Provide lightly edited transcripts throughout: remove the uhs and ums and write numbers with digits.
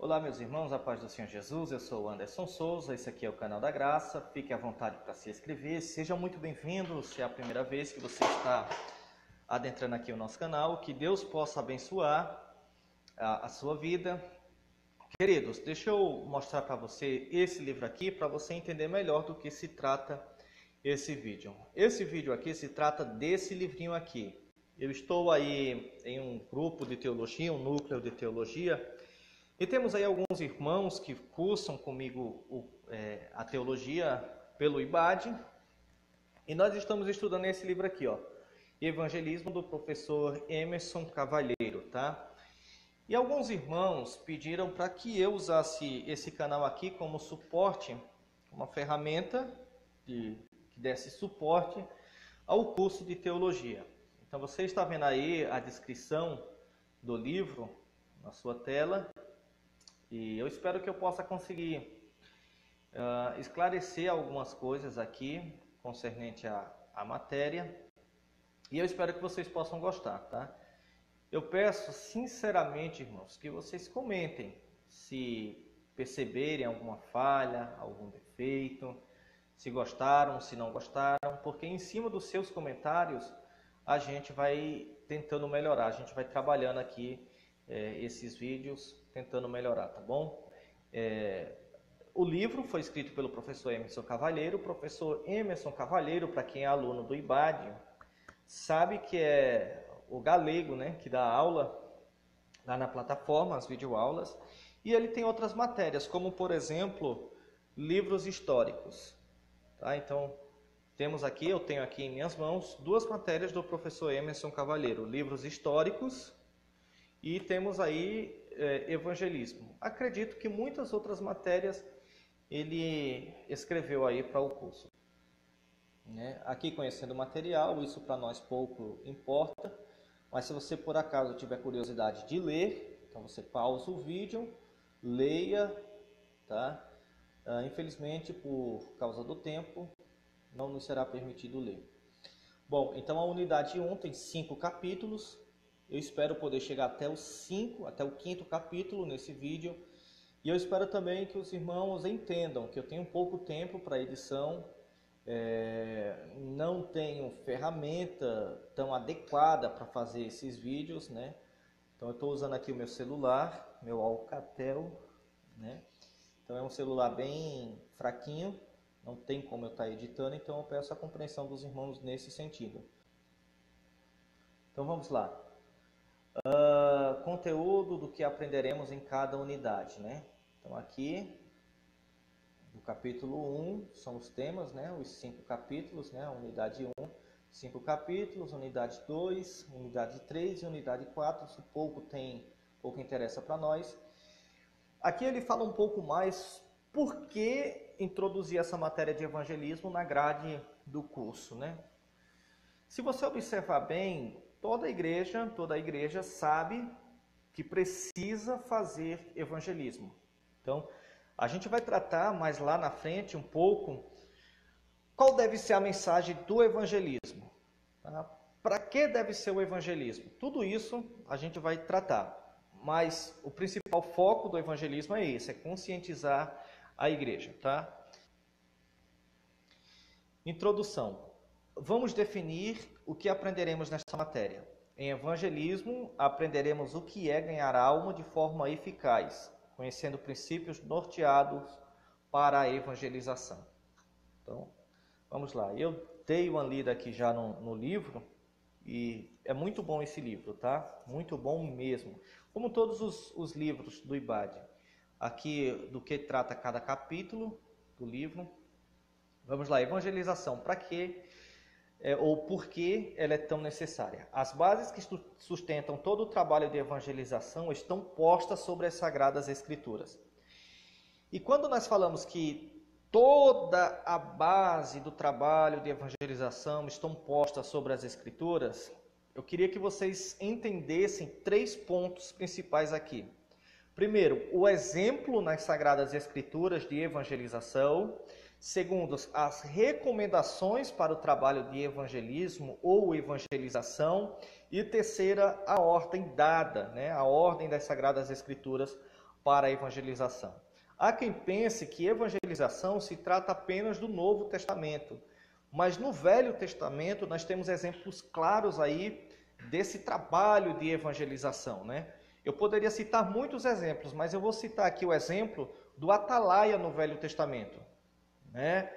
Olá, meus irmãos, a paz do Senhor Jesus. Eu sou o Anderson Souza, esse aqui é o canal da Graça. Fique à vontade para se inscrever. Seja muito bem-vindo, se é a primeira vez que você está adentrando aqui o nosso canal. Que Deus possa abençoar a sua vida. Queridos, deixa eu mostrar para você esse livro aqui para você entender melhor do que se trata esse vídeo. Esse vídeo aqui se trata desse livrinho aqui. Eu estou aí em um grupo de teologia, um núcleo de teologia, e temos aí alguns irmãos que cursam comigo a teologia pelo IBAD, e nós estamos estudando esse livro aqui, ó, Evangelismo, do professor Emerson Cavalheiro, tá? E alguns irmãos pediram para que eu usasse esse canal aqui como suporte, uma ferramenta que desse suporte ao curso de teologia. Então você está vendo aí a descrição do livro na sua tela, e eu espero que eu possa conseguir esclarecer algumas coisas aqui concernente à matéria, e eu espero que vocês possam gostar, tá? Eu peço sinceramente, irmãos, que vocês comentem se perceberem alguma falha, algum defeito, se gostaram, se não gostaram, porque em cima dos seus comentários a gente vai tentando melhorar, a gente vai trabalhando aqui esses vídeos, tentando melhorar, tá bom? O livro foi escrito pelo professor Emerson Cavalheiro. O professor Emerson Cavalheiro, para quem é aluno do IBAD, sabe que é o galego, né, que dá aula lá na plataforma, as videoaulas, e ele tem outras matérias, como por exemplo, livros históricos, tá? Então, eu tenho aqui em minhas mãos duas matérias do professor Emerson Cavalheiro, livros históricos, e temos aí evangelismo. Acredito que muitas outras matérias ele escreveu aí para o curso, né? Aqui conhecendo o material, isso para nós pouco importa, mas se você por acaso tiver curiosidade de ler, então você pausa o vídeo, leia, tá? Infelizmente, por causa do tempo, não nos será permitido ler. Bom, então a unidade 1 tem 5 capítulos. Eu espero poder chegar até o 5º capítulo nesse vídeo. E eu espero também que os irmãos entendam que eu tenho pouco tempo para edição, não tenho ferramenta tão adequada para fazer esses vídeos, né? Então eu estou usando aqui o meu celular, meu Alcatel, né? Então é um celular bem fraquinho, não tem como eu estar editando, então eu peço a compreensão dos irmãos nesse sentido. Então vamos lá. Conteúdo do que aprenderemos em cada unidade, né? Então aqui, no capítulo 1, são os temas, né? Os 5 capítulos, né? Unidade 1, 5 capítulos, unidade 2, unidade 3 e unidade 4, isso pouco interessa para nós. Aqui ele fala um pouco mais por que introduzir essa matéria de evangelismo na grade do curso, né? Se você observar bem, toda a igreja sabe que precisa fazer evangelismo. Então, a gente vai tratar mais lá na frente um pouco qual deve ser a mensagem do evangelismo. Tá? Para que deve ser o evangelismo? Tudo isso a gente vai tratar. Mas o principal foco do evangelismo é esse, é conscientizar a igreja, tá? Introdução. Vamos definir o que aprenderemos nesta matéria. Em evangelismo, aprenderemos o que é ganhar alma de forma eficaz, conhecendo princípios norteados para a evangelização. Então, vamos lá. Eu dei uma lida aqui já no livro, e é muito bom esse livro, tá? Muito bom mesmo. Como todos os livros do IBAD. Aqui, do que trata cada capítulo do livro. Vamos lá, evangelização. Para quê? Ou por que ela é tão necessária? As bases que sustentam todo o trabalho de evangelização estão postas sobre as Sagradas Escrituras. E quando nós falamos que toda a base do trabalho de evangelização estão postas sobre as Escrituras, eu queria que vocês entendessem 3 pontos principais aqui. Primeiro, o exemplo nas Sagradas Escrituras de evangelização. Segundo, as recomendações para o trabalho de evangelismo ou evangelização. E terceira, a ordem dada, né? A ordem das Sagradas Escrituras para a evangelização. Há quem pense que evangelização se trata apenas do Novo Testamento, mas no Velho Testamento nós temos exemplos claros aí desse trabalho de evangelização, né? Eu poderia citar muitos exemplos, mas eu vou citar aqui o exemplo do atalaia no Velho Testamento, né?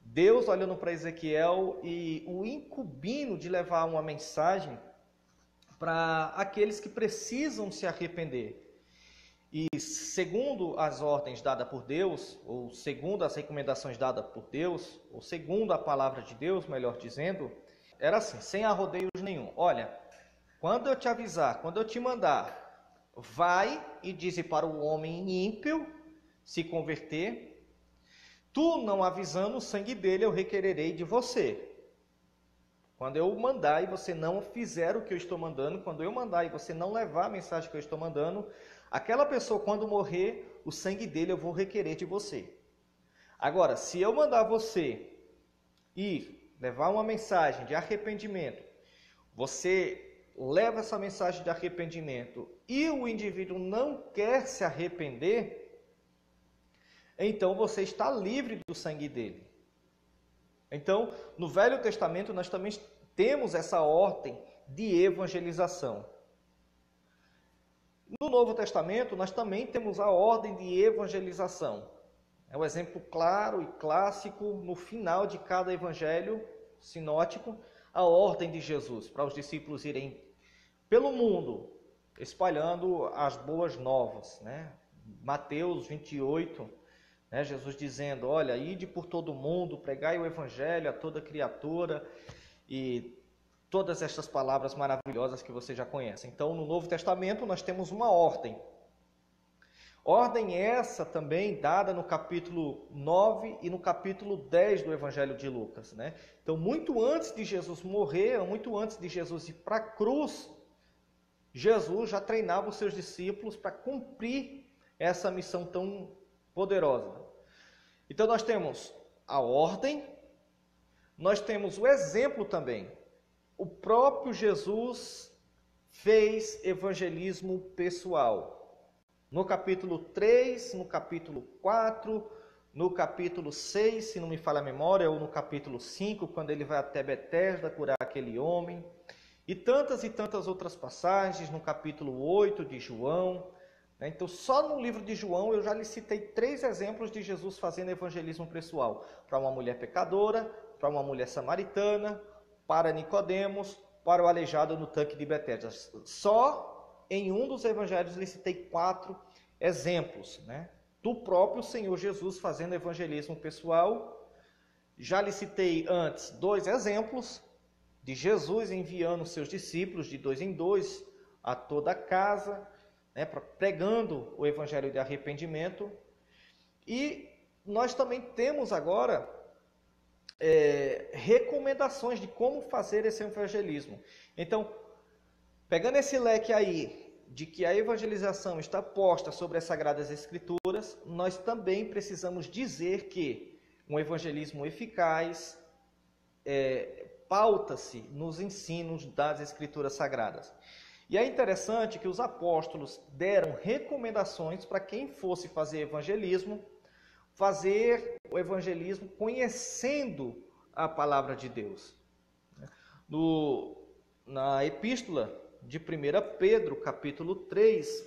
Deus olhando para Ezequiel e o incumbindo de levar uma mensagem para aqueles que precisam se arrepender. E segundo as ordens dadas por Deus, ou segundo as recomendações dadas por Deus, ou segundo a palavra de Deus, melhor dizendo, era assim, sem arrodeios nenhum. Olha, quando eu te avisar, quando eu te mandar, vai e dize para o homem ímpio se converter, tu não avisando o sangue dele, eu requererei de você. Quando eu mandar e você não fizer o que eu estou mandando, quando eu mandar e você não levar a mensagem que eu estou mandando, aquela pessoa, quando morrer, o sangue dele eu vou requerer de você. Agora, se eu mandar você ir levar uma mensagem de arrependimento, você leva essa mensagem de arrependimento e o indivíduo não quer se arrepender, então você está livre do sangue dele. Então, no Velho Testamento, nós também temos essa ordem de evangelização. No Novo Testamento, nós também temos a ordem de evangelização. É um exemplo claro e clássico no final de cada evangelho sinótico, a ordem de Jesus, para os discípulos irem pelo mundo, espalhando as boas novas, né? Mateus 28, né? Jesus dizendo, olha, ide por todo mundo, pregai o evangelho a toda criatura, e todas estas palavras maravilhosas que você já conhece. Então, no Novo Testamento, nós temos uma ordem. Ordem essa também dada no capítulo 9 e no capítulo 10 do Evangelho de Lucas, né? Então, muito antes de Jesus morrer, muito antes de Jesus ir para a cruz, Jesus já treinava os seus discípulos para cumprir essa missão tão poderosa. Então, nós temos a ordem, nós temos o exemplo também. O próprio Jesus fez evangelismo pessoal. No capítulo 3, no capítulo 4, no capítulo 6, se não me falha a memória, ou no capítulo 5, quando ele vai até Betesda curar aquele homem. E tantas outras passagens, no capítulo 8 de João. Então, só no livro de João, eu já lhe citei 3 exemplos de Jesus fazendo evangelismo pessoal. Para uma mulher pecadora, para uma mulher samaritana, para Nicodemos, para o aleijado no tanque de Betesda. Só em um dos evangelhos lhe citei 4 exemplos, né, do próprio Senhor Jesus fazendo evangelismo pessoal. Já lhe citei antes 2 exemplos de Jesus enviando seus discípulos de 2 em 2 a toda a casa, né, pregando o evangelho de arrependimento. E nós também temos agora recomendações de como fazer esse evangelismo. Então, pegando esse leque aí, de que a evangelização está posta sobre as Sagradas Escrituras, nós também precisamos dizer que um evangelismo eficaz pauta-se nos ensinos das Escrituras Sagradas. E é interessante que os apóstolos deram recomendações para quem fosse fazer fazer o evangelismo conhecendo a palavra de Deus. Na epístola de 1 Pedro, capítulo 3,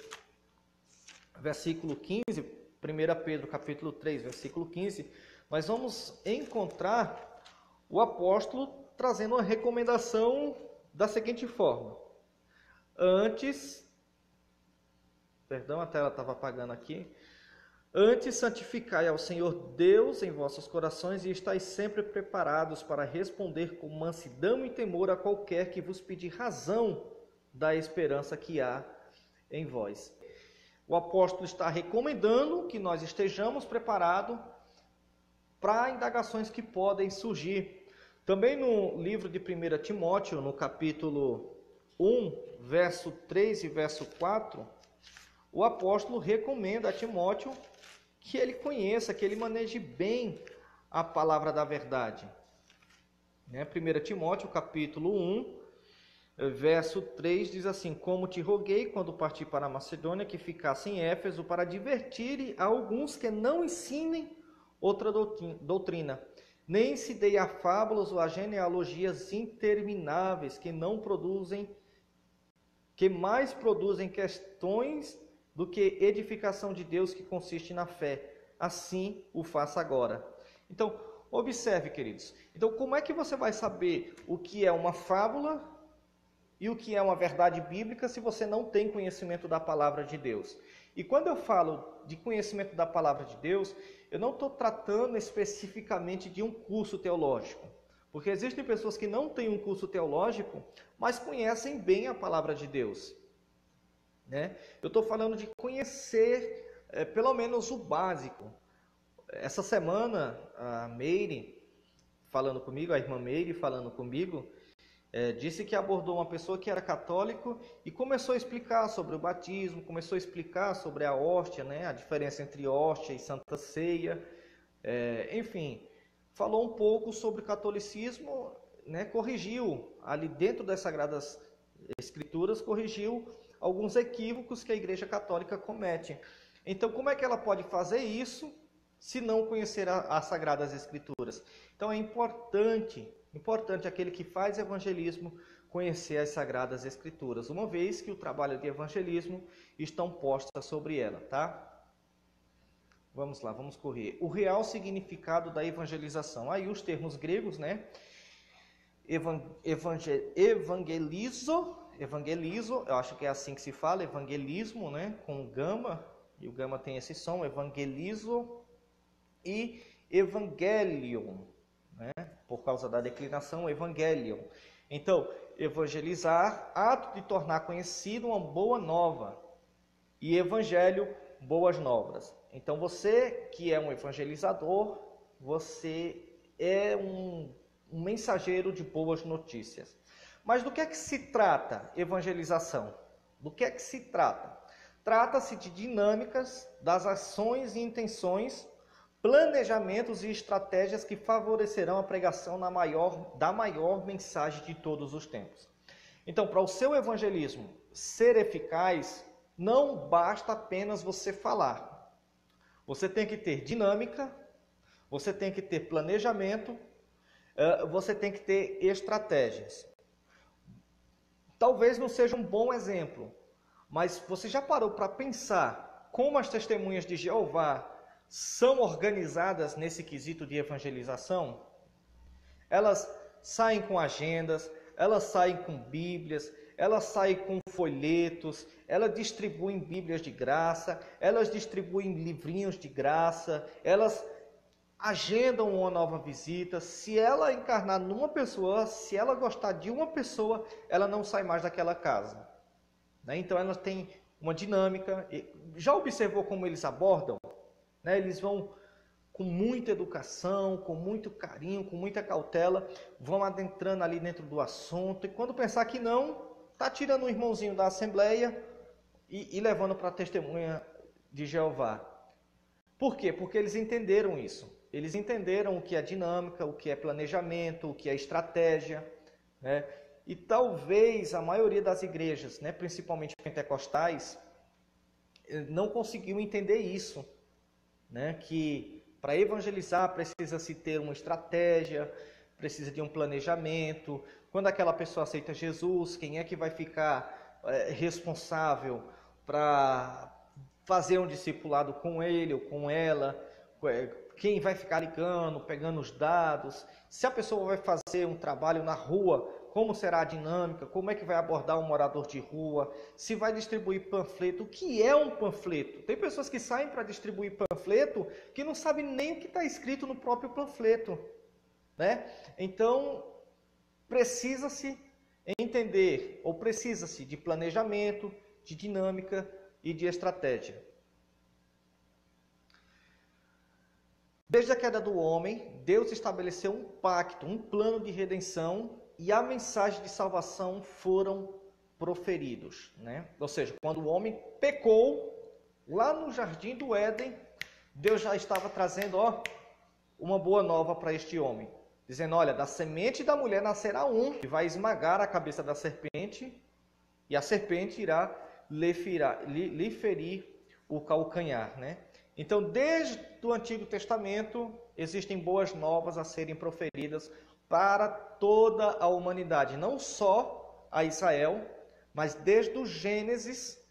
versículo 15, 1 Pedro, capítulo 3, versículo 15, nós vamos encontrar o apóstolo trazendo uma recomendação da seguinte forma. Perdão, a tela estava apagando aqui. Antes, santificai ao Senhor Deus em vossos corações e estáis sempre preparados para responder com mansidão e temor a qualquer que vos pedir razão da esperança que há em vós. O apóstolo está recomendando que nós estejamos preparados para indagações que podem surgir. Também no livro de 1 Timóteo, no capítulo 1, verso 3 e verso 4, o apóstolo recomenda a Timóteo que ele conheça, que ele maneje bem a palavra da verdade. 1 Timóteo, capítulo 1, Verso 3 diz assim: como te roguei, quando parti para a Macedônia, que ficasse em Éfeso, para advertir a alguns que não ensinem outra doutrina, nem se dei a fábulas ou a genealogias intermináveis, que mais produzem questões do que edificação de Deus, que consiste na fé. Assim o faça agora. Então, observe, queridos. Então, como é que você vai saber o que é uma fábula e o que é uma verdade bíblica se você não tem conhecimento da palavra de Deus? E quando eu falo de conhecimento da palavra de Deus, eu não estou tratando especificamente de um curso teológico. Porque existem pessoas que não têm um curso teológico, mas conhecem bem a palavra de Deus, né? Eu estou falando de conhecer pelo menos o básico. Essa semana, a Meire falando comigo, a irmã Meire falando comigo, disse que abordou uma pessoa que era católico e começou a explicar sobre o batismo, começou a explicar sobre a hóstia, né? A diferença entre hóstia e santa ceia, enfim, falou um pouco sobre o catolicismo, né? Corrigiu ali dentro das Sagradas Escrituras, corrigiu alguns equívocos que a Igreja Católica comete. Então, como é que ela pode fazer isso se não conhecer as Sagradas Escrituras? Então, é importante aquele que faz evangelismo conhecer as Sagradas Escrituras, uma vez que o trabalho de evangelismo estão postas sobre ela, tá? Vamos lá, vamos correr. O real significado da evangelização. Aí os termos gregos, né? Evangelizo, eu acho que é assim que se fala, evangelismo, né? Com gama, e o gama tem esse som, evangelizo, e evangelion, né? Por causa da declinação, evangelion. Então, evangelizar, ato de tornar conhecido uma boa nova, e evangelho, boas novas. Então, você que é um evangelizador, você é um mensageiro de boas notícias. Mas do que é que se trata evangelização? Do que é que se trata? Trata-se de dinâmicas das ações e intenções, planejamentos e estratégias que favorecerão a pregação da maior mensagem de todos os tempos. Então, para o seu evangelismo ser eficaz, não basta apenas você falar. Você tem que ter dinâmica, você tem que ter planejamento, você tem que ter estratégias. Talvez não seja um bom exemplo, mas você já parou para pensar como as testemunhas de Jeová são organizadas nesse quesito de evangelização? Elas saem com agendas, elas saem com bíblias, elas saem com folhetos, elas distribuem bíblias de graça, elas distribuem livrinhos de graça, elas agendam uma nova visita. Se ela encarnar numa pessoa, se ela gostar de uma pessoa, ela não sai mais daquela casa, né? Então ela tem uma dinâmica. Já observou como eles abordam? Né? Eles vão com muita educação, com muito carinho, com muita cautela, vão adentrando ali dentro do assunto, e quando pensar que não, está tirando um irmãozinho da Assembleia e levando para a testemunha de Jeová. Por quê? Porque eles entenderam isso. Eles entenderam o que é dinâmica, o que é planejamento, o que é estratégia, né? E talvez a maioria das igrejas, né, principalmente pentecostais, não conseguiu entender isso, né? Que para evangelizar precisa-se ter uma estratégia, precisa de um planejamento. Quando aquela pessoa aceita Jesus, quem é que vai ficar responsável para fazer um discipulado com ele ou com ela? Quem vai ficar ligando, pegando os dados? Se a pessoa vai fazer um trabalho na rua, como será a dinâmica? Como é que vai abordar um morador de rua? Se vai distribuir panfleto? O que é um panfleto? Tem pessoas que saem para distribuir panfleto que não sabem nem o que está escrito no próprio panfleto, né? Então, precisa-se entender, ou precisa-se de planejamento, de dinâmica e de estratégia. Desde a queda do homem, Deus estabeleceu um pacto, um plano de redenção, e a mensagem de salvação foram proferidos, né? Ou seja, quando o homem pecou, lá no jardim do Éden, Deus já estava trazendo uma boa nova para este homem. dizendo, olha, da semente da mulher nascerá um que vai esmagar a cabeça da serpente e a serpente irá lhe ferir o calcanhar, né? Então, desde o Antigo Testamento, existem boas novas a serem proferidas para toda a humanidade, não só a Israel, mas desde o Gênesis,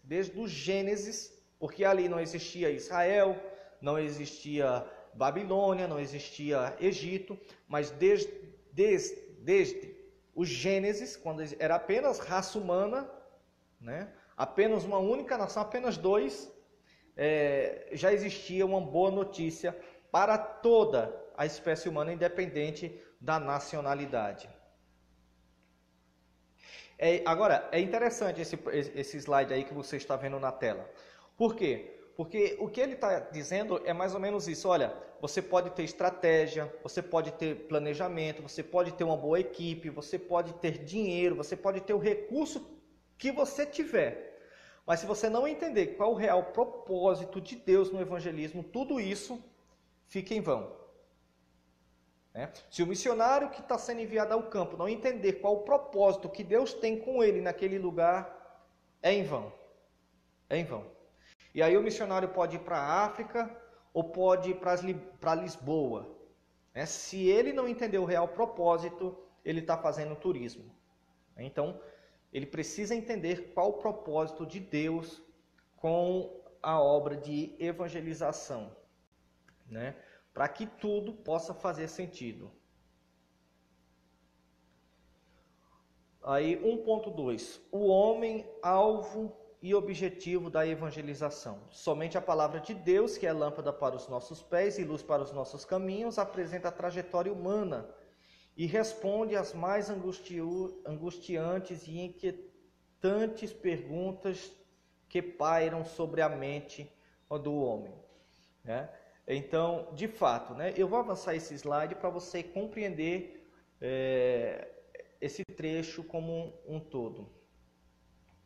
porque ali não existia Israel, não existia Babilônia, não existia Egito, mas desde o Gênesis, quando era apenas raça humana, né? Apenas uma única nação, apenas dois, já existia uma boa notícia para toda a espécie humana, independente da nacionalidade. Agora, é interessante esse slide aí que você está vendo na tela. Por quê? Porque o que ele está dizendo é mais ou menos isso. Olha, você pode ter estratégia, você pode ter planejamento, você pode ter uma boa equipe, você pode ter dinheiro, você pode ter o recurso que você tiver. Mas se você não entender qual é o real propósito de Deus no evangelismo, tudo isso fica em vão. Se o missionário que está sendo enviado ao campo não entender qual o propósito que Deus tem com ele naquele lugar, é em vão. É em vão. E aí o missionário pode ir para a África ou pode ir para Lisboa. Se ele não entender o real propósito, ele está fazendo turismo. Então, ele precisa entender qual o propósito de Deus com a obra de evangelização, né? Para que tudo possa fazer sentido. Aí 1.2. O homem, alvo e objetivo da evangelização. Somente a palavra de Deus, que é lâmpada para os nossos pés e luz para os nossos caminhos, apresenta a trajetória humana e responde às mais angustiantes e inquietantes perguntas que pairam sobre a mente do homem, né? Então, de fato, né, eu vou avançar esse slide para você compreender esse trecho como um todo,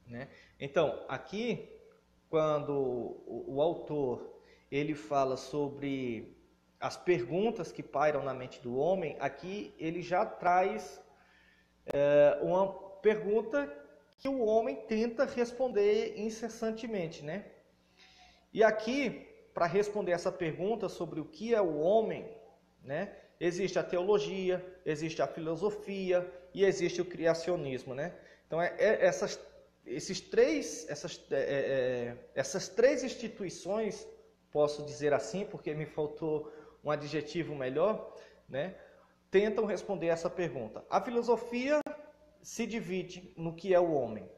né? Então, aqui, quando o autor ele fala sobre as perguntas que pairam na mente do homem, aqui ele já traz uma pergunta que o homem tenta responder incessantemente, né? E aqui, para responder essa pergunta sobre o que é o homem, né, existe a teologia, existe a filosofia e existe o criacionismo, né? Então, essas três instituições, posso dizer assim, porque me faltou um adjetivo melhor, né, tentam responder essa pergunta. A filosofia se divide no que é o homem.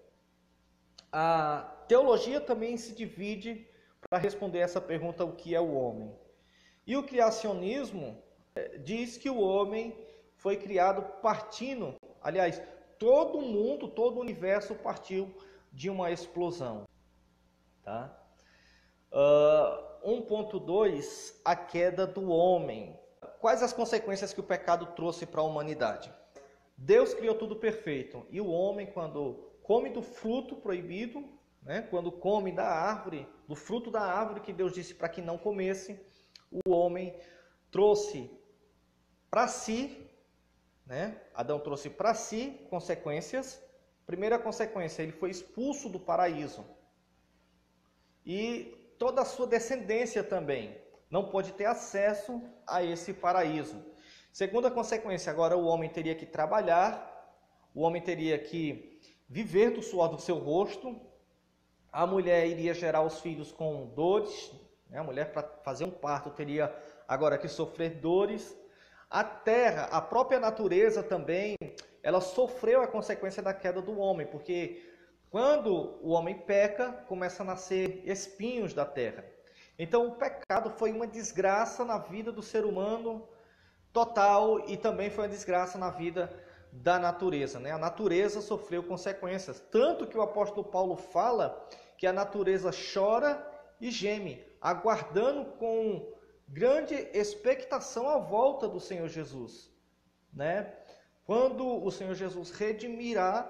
A teologia também se divide para responder essa pergunta, o que é o homem. E o criacionismo diz que o homem foi criado partindo, aliás, todo mundo, todo o universo partiu de uma explosão. Tá? 1.2, a queda do homem. Quais as consequências que o pecado trouxe para a humanidade? Deus criou tudo perfeito, e o homem, quando come do fruto proibido, né, quando come do fruto da árvore que Deus disse para que não comesse, o homem trouxe para si, né, Adão trouxe para si consequências. Primeira consequência, ele foi expulso do paraíso. E toda a sua descendência também não pode ter acesso a esse paraíso. Segunda consequência, agora o homem teria que trabalhar, o homem teria que viver do suor do seu rosto, a mulher iria gerar os filhos com dores, né? A mulher, para fazer um parto, teria agora que sofrer dores. A terra, a própria natureza também, ela sofreu a consequência da queda do homem, porque quando o homem peca, começa a nascer espinhos da terra. Então o pecado foi uma desgraça na vida do ser humano total e também foi uma desgraça na vida da natureza, né? A natureza sofreu consequências, tanto que o apóstolo Paulo fala que a natureza chora e geme, aguardando com grande expectação a volta do Senhor Jesus, né? Quando o Senhor Jesus redimirá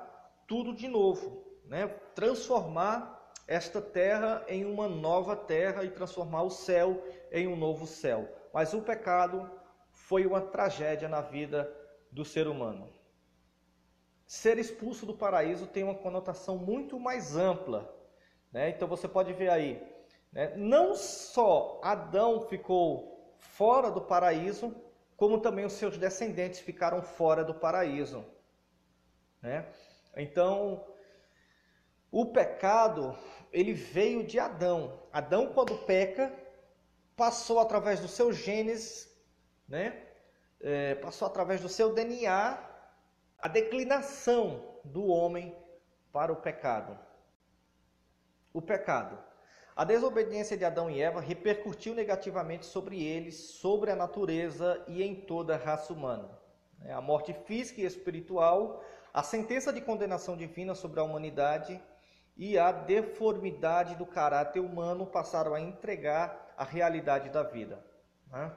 tudo de novo, né? Transformar esta terra em uma nova terra e transformar o céu em um novo céu. Mas o pecado foi uma tragédia na vida do ser humano. Ser expulso do paraíso tem uma conotação muito mais ampla, né? Então você pode ver aí, né? Não só Adão ficou fora do paraíso, como também os seus descendentes ficaram fora do paraíso, né? Então, o pecado, ele veio de Adão. Adão, quando peca, passou através do seu genes, né? Passou através do seu DNA a declinação do homem para o pecado. O pecado. A desobediência de Adão e Eva repercutiu negativamente sobre eles, sobre a natureza e em toda a raça humana. A morte física e espiritual, a sentença de condenação divina sobre a humanidade e a deformidade do caráter humano passaram a entregar a realidade da vida.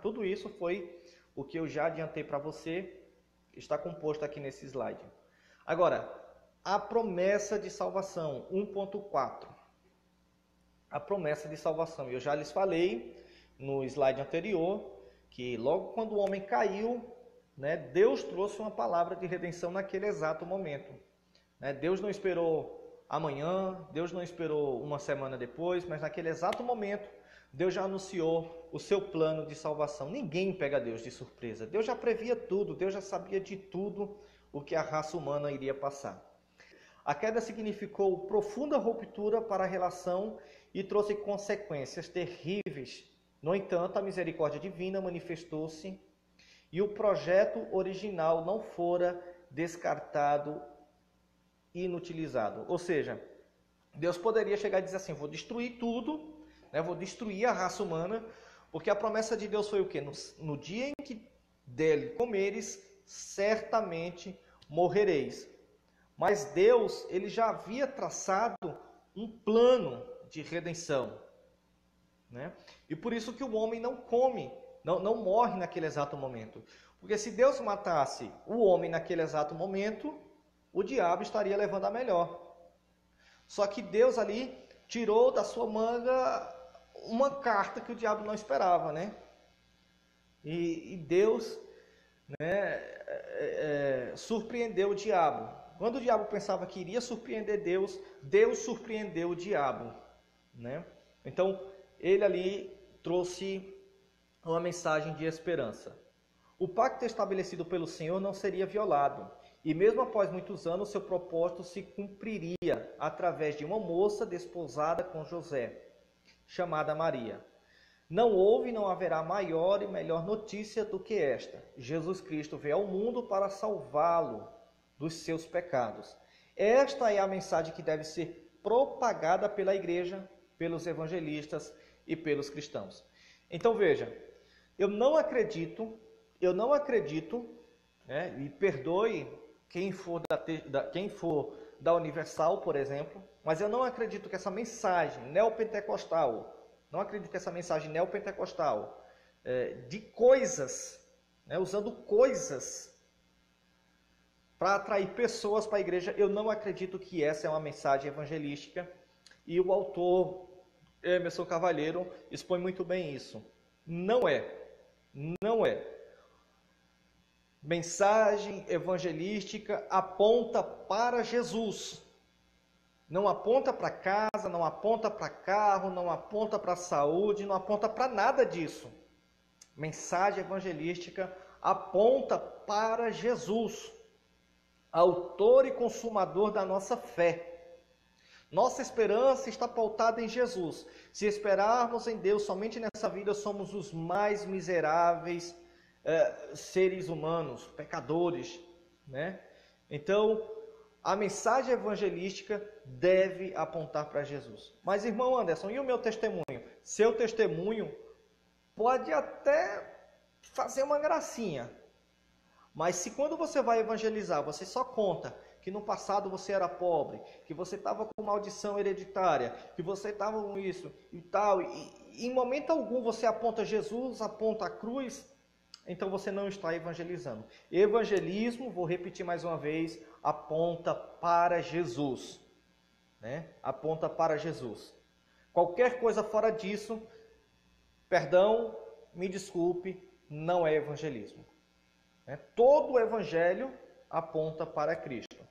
Tudo isso foi o que eu já adiantei para você, está composto aqui nesse slide. Agora, a promessa de salvação, 1.4. A promessa de salvação. Eu já lhes falei no slide anterior que logo quando o homem caiu, né, Deus trouxe uma palavra de redenção naquele exato momento. Deus não esperou amanhã, Deus não esperou uma semana depois, mas naquele exato momento, Deus já anunciou o seu plano de salvação. Ninguém pega Deus de surpresa. Deus já previa tudo, Deus já sabia de tudo o que a raça humana iria passar. A queda significou profunda ruptura para a relação e trouxe consequências terríveis. No entanto, a misericórdia divina manifestou-se e o projeto original não fora descartado e inutilizado. Ou seja, Deus poderia chegar e dizer assim, vou destruir tudo, vou destruir a raça humana, porque a promessa de Deus foi o quê? No dia em que dele comeres, certamente morrereis. Mas Deus, ele já havia traçado um plano de redenção, né? E por isso que o homem não morre naquele exato momento. Porque se Deus matasse o homem naquele exato momento, o diabo estaria levando a melhor. Só que Deus ali tirou da sua manga uma carta que o diabo não esperava, né? E Deus, né, surpreendeu o diabo. Quando o diabo pensava que iria surpreender Deus, Deus surpreendeu o diabo, né? Então, ele ali trouxe uma mensagem de esperança. O pacto estabelecido pelo Senhor não seria violado. E mesmo após muitos anos, seu propósito se cumpriria através de uma moça desposada com José, chamada Maria. Não houve e não haverá maior e melhor notícia do que esta. Jesus Cristo veio ao mundo para salvá-lo dos seus pecados. Esta é a mensagem que deve ser propagada pela igreja, pelos evangelistas e pelos cristãos. Então veja, eu não acredito, né, e perdoe quem for da Universal, por exemplo, mas eu não acredito que essa mensagem neopentecostal, de coisas, né, usando coisas para atrair pessoas para a igreja, eu não acredito que essa é uma mensagem evangelística, e o autor Emerson Cavalheiro expõe muito bem isso. Não é. Mensagem evangelística aponta para Jesus. Não aponta para casa, não aponta para carro, não aponta para saúde, não aponta para nada disso. Mensagem evangelística aponta para Jesus, autor e consumador da nossa fé. Nossa esperança está pautada em Jesus. Se esperarmos em Deus somente nessa vida, somos os mais miseráveis seres humanos, pecadores, né? Então, a mensagem evangelística deve apontar para Jesus. Mas, irmão Anderson, e o meu testemunho? Seu testemunho pode até fazer uma gracinha, mas se quando você vai evangelizar, você só conta que no passado você era pobre, que você estava com maldição hereditária, que você estava com isso e tal, e em momento algum você aponta Jesus, aponta a cruz, então você não está evangelizando. Evangelismo, vou repetir mais uma vez, aponta para Jesus, né? Aponta para Jesus. Qualquer coisa fora disso, perdão, me desculpe, não é evangelismo. Todo o evangelho aponta para Cristo.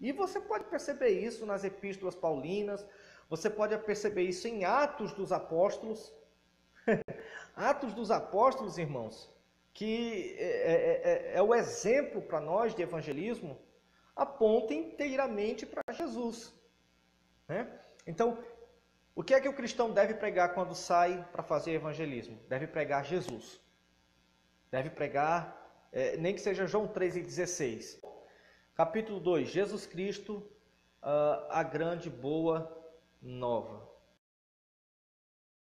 E você pode perceber isso nas epístolas paulinas, você pode perceber isso em Atos dos Apóstolos. Atos dos Apóstolos, irmãos, que é o exemplo para nós de evangelismo, aponta inteiramente para Jesus. Então, o que é que o cristão deve pregar quando sai para fazer evangelismo? Deve pregar Jesus. Deve pregar, nem que seja João 3,16. Capítulo 2, Jesus Cristo, a grande boa nova.